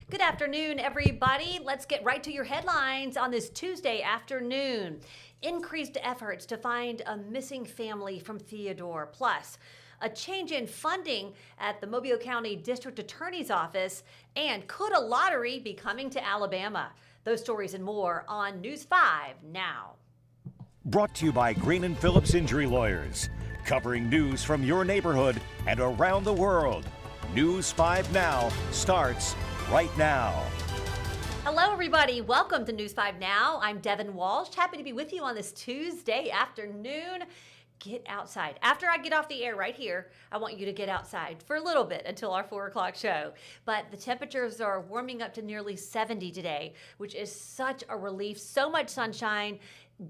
Good afternoon, everybody. Let's get right to your headlines on this Tuesday afternoon. Increased efforts to find a missing family from Theodore, plus a change in funding at the Mobile County District Attorney's Office, and could a lottery be coming to Alabama? Those stories and more on News 5 now. Brought to you by Green & Phillips Injury Lawyers, covering news from your neighborhood and around the world. News 5 Now starts right now. Hello, everybody. Welcome to News 5 Now. I'm Devin Walsh. Happy to be with you on this Tuesday afternoon. Get outside. After I get off the air right here, I want you to get outside for a little bit until our 4 o'clock show. But the temperatures are warming up to nearly 70 today, which is such a relief. So much sunshine.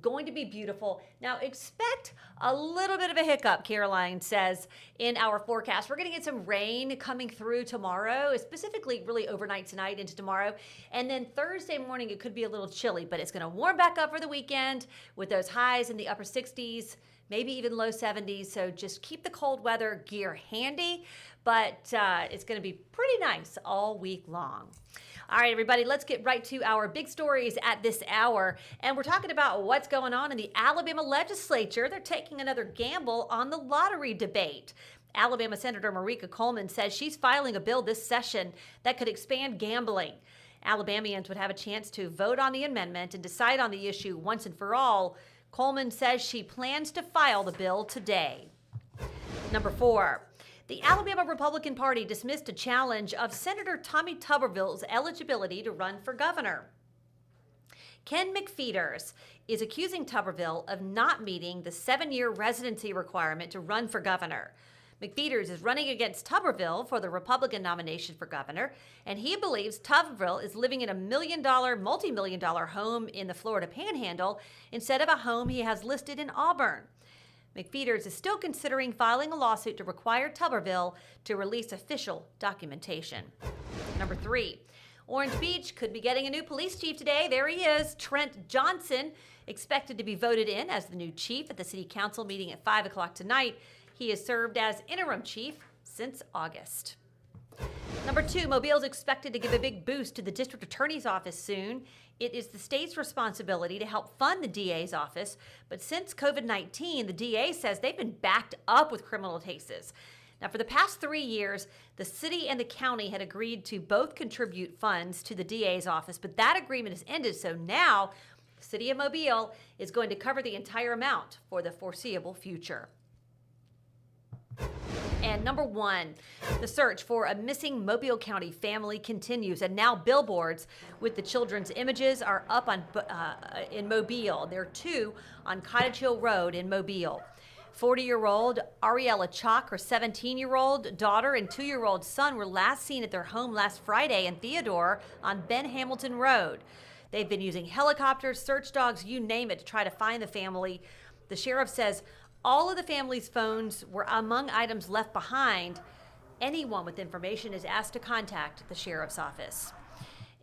Going to be beautiful. Now expect a little bit of a hiccup, Caroline says, in our forecast. We're going to get some rain coming through tomorrow, specifically really overnight tonight into tomorrow. And then Thursday morning, it could be a little chilly, but it's going to warm back up for the weekend with those highs in the upper 60s, maybe even low 70s. So just keep the cold weather gear handy, but it's going to be pretty nice all week long. All right, everybody, let's get right to our big stories at this hour. And we're talking about what's going on in the Alabama legislature. They're taking another gamble on the lottery debate. Alabama Senator Marika Coleman says she's filing a bill this session that could expand gambling. Alabamians would have a chance to vote on the amendment and decide on the issue once and for all. Coleman says she plans to file the bill today. Number 4. The Alabama Republican Party dismissed a challenge of Senator Tommy Tuberville's eligibility to run for governor. Ken McFeeters is accusing Tuberville of not meeting the 7-year residency requirement to run for governor. McFeeters is running against Tuberville for the Republican nomination for governor, and he believes Tuberville is living in a multi-million-dollar home in the Florida Panhandle instead of a home he has listed in Auburn. McFeeters is still considering filing a lawsuit to require Tuberville to release official documentation. Number 3, Orange Beach could be getting a new police chief today. There he is, Trent Johnson, expected to be voted in as the new chief at the city council meeting at 5 o'clock tonight. He has served as interim chief since August. Number 2, Mobile is expected to give a big boost to the district attorney's office soon. It is the state's responsibility to help fund the DA's office, but since COVID-19, the DA says they've been backed up with criminal cases. Now, for the past 3 years, the city and the county had agreed to both contribute funds to the DA's office, but that agreement has ended, so now the city of Mobile is going to cover the entire amount for the foreseeable future. And number 1, the search for a missing Mobile County family continues, and now billboards with the children's images are up on in Mobile. There are 2 on Cottage Hill Road in Mobile. 40-year-old Ariella Chalk, her 17-year-old daughter and 2-year-old son were last seen at their home last Friday in Theodore on Ben Hamilton Road. They've been using helicopters, search dogs, you name it, to try to find the family. The sheriff says all of the family's phones were among items left behind. Anyone with information is asked to contact the sheriff's office.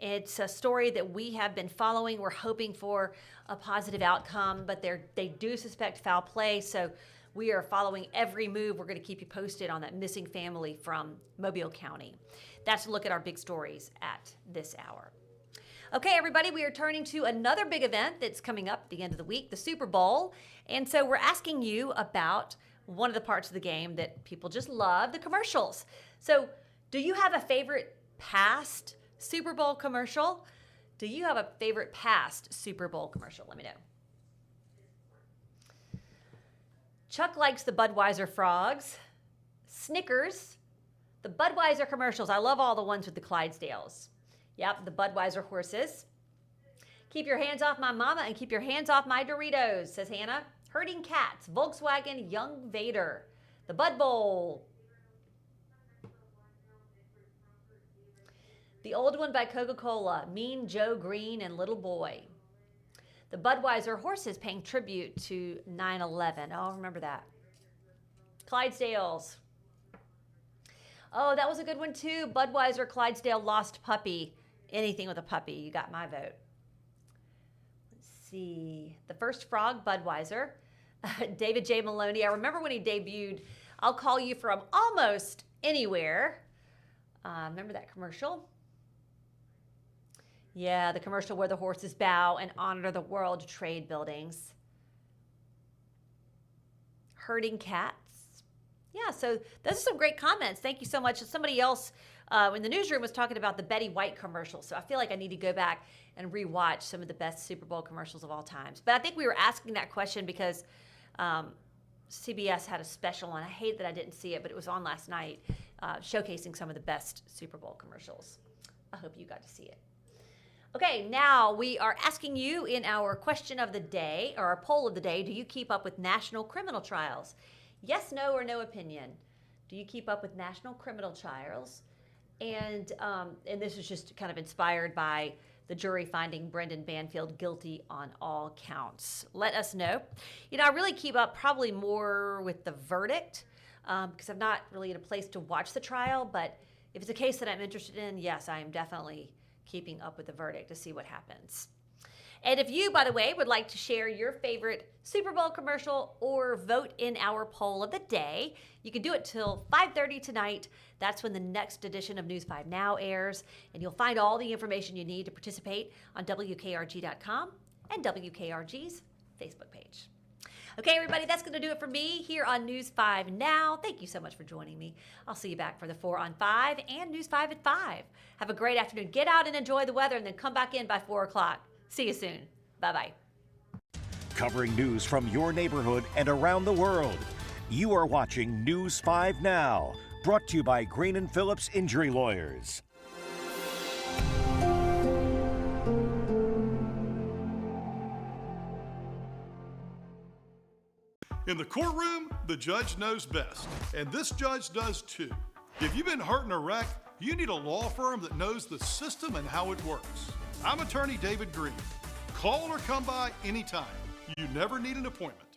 It's a story that we have been following. We're hoping for a positive outcome, but they do suspect foul play, so we are following every move. We're going to keep you posted on that missing family from Mobile County. That's a look at our big stories at this hour. Okay, everybody, we are turning to another big event that's coming up at the end of the week, the Super Bowl. And so we're asking you about one of the parts of the game that people just love, the commercials. So do you have a favorite past Super Bowl commercial? Do you have a favorite past Super Bowl commercial? Let me know. Chuck likes the Budweiser frogs, Snickers, the Budweiser commercials. I love all the ones with the Clydesdales. Yep, the Budweiser horses. Keep your hands off my mama and keep your hands off my Doritos, says Hannah. Herding cats, Volkswagen Young Vader. The Bud Bowl. The old one by Coca-Cola, Mean Joe Green and Little Boy. The Budweiser horses paying tribute to 9/11. Oh, remember that. Clydesdales. Oh, that was a good one too. Budweiser, Clydesdale, Lost Puppy. Anything with a puppy, you got my vote. Let's see. The First Frog, Budweiser. David J. Maloney. I remember when he debuted, I'll Call You From Almost Anywhere. Remember that commercial? Yeah, the commercial where the horses bow and honor the World Trade buildings. Herding cats. Yeah, so those are some great comments. Thank you so much. Somebody else in the newsroom was talking about the Betty White commercial. So I feel like I need to go back and rewatch some of the best Super Bowl commercials of all times. But I think we were asking that question because CBS had a special on. I hate that I didn't see it, but it was on last night, showcasing some of the best Super Bowl commercials. I hope you got to see it. Okay, now we are asking you in our question of the day, or our poll of the day, do you keep up with national criminal trials? Yes, no, or no opinion. Do you keep up with national criminal trials? And this is just kind of inspired by the jury finding Brendan Banfield guilty on all counts. Let us know. You know, I really keep up probably more with the verdict because I'm not really in a place to watch the trial, but if it's a case that I'm interested in, yes, I am definitely keeping up with the verdict to see what happens. And if you, by the way, would like to share your favorite Super Bowl commercial or vote in our poll of the day, you can do it till 5:30 tonight. That's when the next edition of News 5 Now airs, and you'll find all the information you need to participate on WKRG.com and WKRG's Facebook page. Okay, everybody, that's going to do it for me here on News 5 Now. Thank you so much for joining me. I'll see you back for the 4 on 5 and News 5 at 5. Have a great afternoon. Get out and enjoy the weather, and then come back in by 4 o'clock. See you soon. Bye-bye. Covering news from your neighborhood and around the world. You are watching News 5 Now, brought to you by Green & Phillips Injury Lawyers. In the courtroom, the judge knows best, and this judge does too. If you've been hurt in a wreck, you need a law firm that knows the system and how it works. I'm attorney David Green. Call or come by anytime. You never need an appointment.